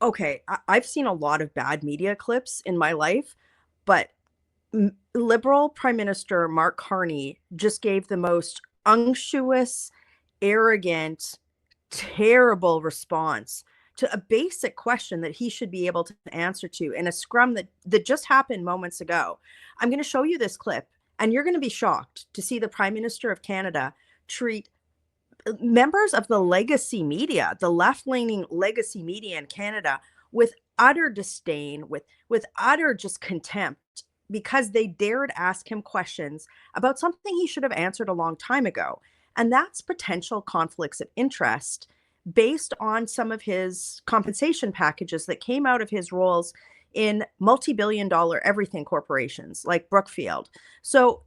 Okay, I've seen a lot of bad media clips in my life, but Liberal Prime Minister Mark Carney just gave the most unctuous, arrogant, terrible response to a basic question that he should be able to answer to in a scrum that just happened moments ago. I'm going to show you this clip, and you're going to be shocked to see the Prime Minister of Canada treat members of the legacy media, the left-leaning legacy media in Canada, with utter disdain, with utter just contempt, because they dared ask him questions about something he should have answered a long time ago. And that's potential conflicts of interest based on some of his compensation packages that came out of his roles in multi-billion dollar everything corporations like Brookfield. So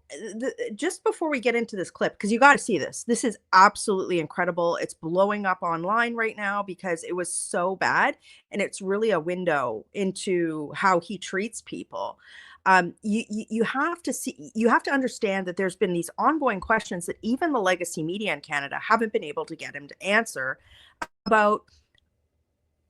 just before we get into this clip, because you got to see this, this is absolutely incredible. It's blowing up online right now because it was so bad. And it's really a window into how he treats people. You have to see, you have to understand that there's been these ongoing questions that even the legacy media in Canada haven't been able to get him to answer about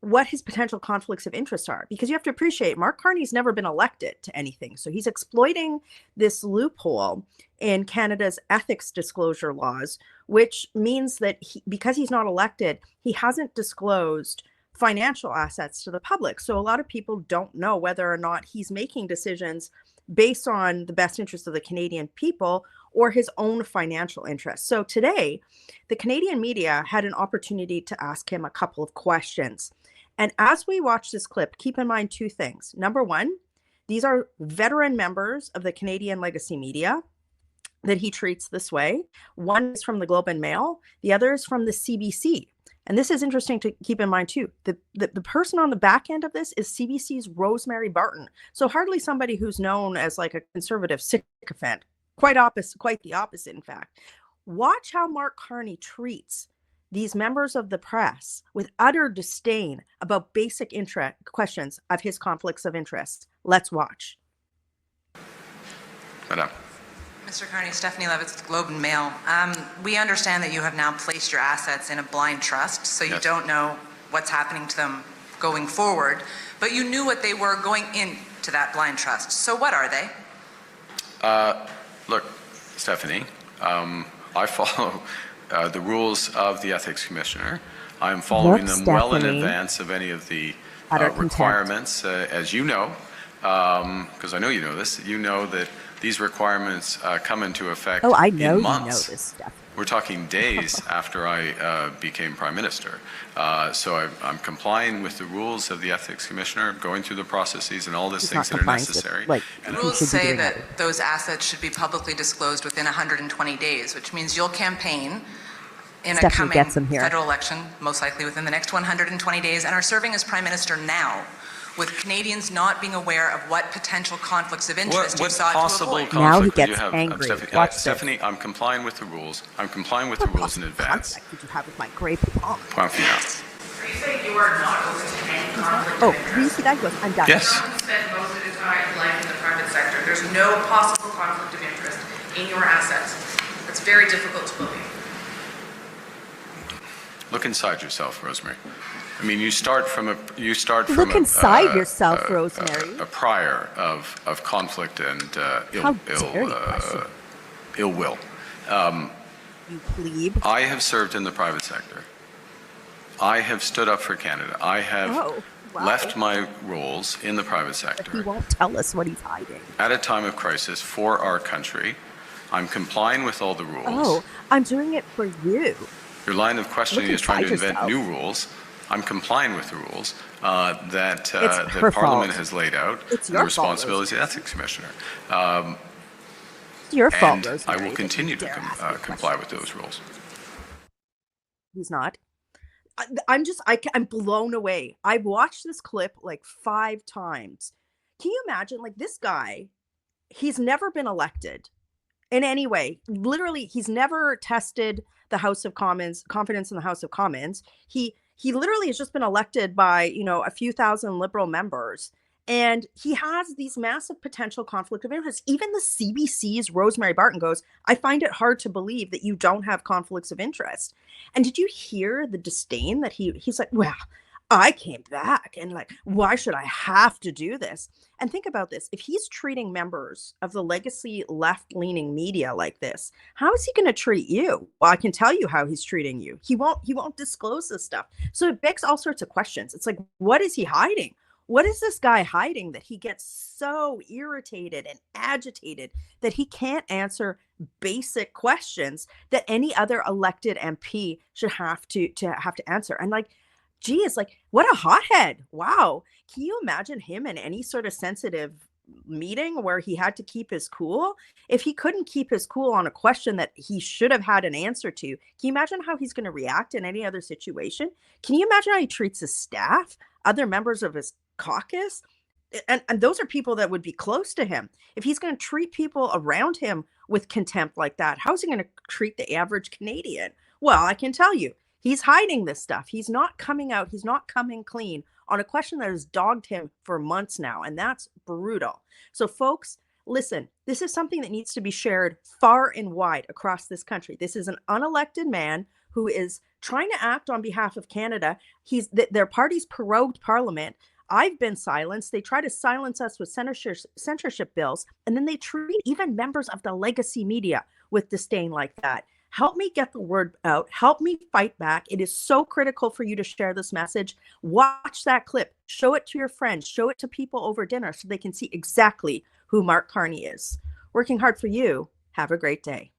what his potential conflicts of interest are, because you have to appreciate Mark Carney's never been elected to anything. So he's exploiting this loophole in Canada's ethics disclosure laws, which means that because he's not elected, he hasn't disclosed financial assets to the public. So a lot of people don't know whether or not he's making decisions based on the best interest of the Canadian people or his own financial interests. So today, the Canadian media had an opportunity to ask him a couple of questions. And as we watch this clip, keep in mind two things. Number one, these are veteran members of the Canadian legacy media that he treats this way. One is from the Globe and Mail, the other is from the CBC. And this is interesting to keep in mind too. The person on the back end of this is CBC's Rosemary Barton. So hardly somebody who's known as like a conservative sycophant. Quite the opposite, in fact. Watch how Mark Carney treats these members of the press with utter disdain about basic questions of his conflicts of interest. Let's watch. Madam. Mr. Carney, Stephanie Levitz, the Globe and Mail. We understand that you have now placed your assets in a blind trust, so you don't know what's happening to them going forward, but you knew what they were going into that blind trust. So what are they? Look, Stephanie, I follow the rules of the Ethics Commissioner. I'm following them well in advance of any of the requirements, as you know, because I know you know this. You know that these requirements come into effect I know in months. You know this stuff. We're talking days after I became Prime Minister. So I'm complying with the rules of the Ethics Commissioner, going through the processes and all these things that are necessary. The rules say that those assets should be publicly disclosed within 120 days, which means you'll campaign in a coming federal election, most likely within the next 120 days, and are serving as Prime Minister now, with Canadians not being aware of what potential conflicts of interest you sought to avoid. Now he gets angry. Stephanie, I'm complying with the rules. I'm complying with the rules in advance. What did you have with my grape palm? Confiance. Are you saying you are not open to any conflict of interest? Do you see that? I'm done. Yes. Someone spent most of his life in the private sector. There's no possible conflict of interest in your assets. It's very difficult to believe. Look inside yourself, Rosemary. I mean, you start from a Look inside yourself, Rosemary. A prior of conflict and ill will. You plebe. I have served in the private sector. I have stood up for Canada. I have left my roles in the private sector. But he won't tell us what he's hiding. At a time of crisis for our country. I'm complying with all the rules. Oh, I'm doing it for you. Your line of questioning is trying to invent new rules. I'm complying with the rules that Parliament has laid out. It's the responsibility of the Ethics Commissioner. It's your fault, and Rosemary. I will continue to comply with those rules. He's not. I'm blown away. I've watched this clip like 5 times. Can you imagine, like, this guy, he's never been elected in any way. Literally, he's never tested the House of Commons, confidence in the House of Commons. He literally has just been elected by, a few thousand Liberal members. And he has these massive potential conflict of interest. Even the CBC's Rosemary Barton goes, I find it hard to believe that you don't have conflicts of interest. And did you hear the disdain that he's like, well, I came back and like, why should I have to do this? And think about this. If he's treating members of the legacy left-leaning media like this, how is he going to treat you? Well, I can tell you how he's treating you. He won't disclose this stuff. So it begs all sorts of questions. It's like, what is he hiding? What is this guy hiding that he gets so irritated and agitated that he can't answer basic questions that any other elected MP should have to answer? And like, geez, like what a hothead. Wow. Can you imagine him in any sort of sensitive meeting where he had to keep his cool? If he couldn't keep his cool on a question that he should have had an answer to, can you imagine how he's going to react in any other situation? Can you imagine how he treats his staff, other members of his caucus? And those are people that would be close to him. If he's going to treat people around him with contempt like that, how's he going to treat the average Canadian? Well, I can tell you, he's hiding this stuff. He's not coming out. He's not coming clean on a question that has dogged him for months now. And that's brutal. So folks, listen, this is something that needs to be shared far and wide across this country. This is an unelected man who is trying to act on behalf of Canada. Their party's prorogued parliament. I've been silenced. They try to silence us with censorship bills, and then they treat even members of the legacy media with disdain like that. Help me get the word out. Help me fight back. It is so critical for you to share this message. Watch that clip. Show it to your friends. Show it to people over dinner so they can see exactly who Mark Carney is. Working hard for you. Have a great day.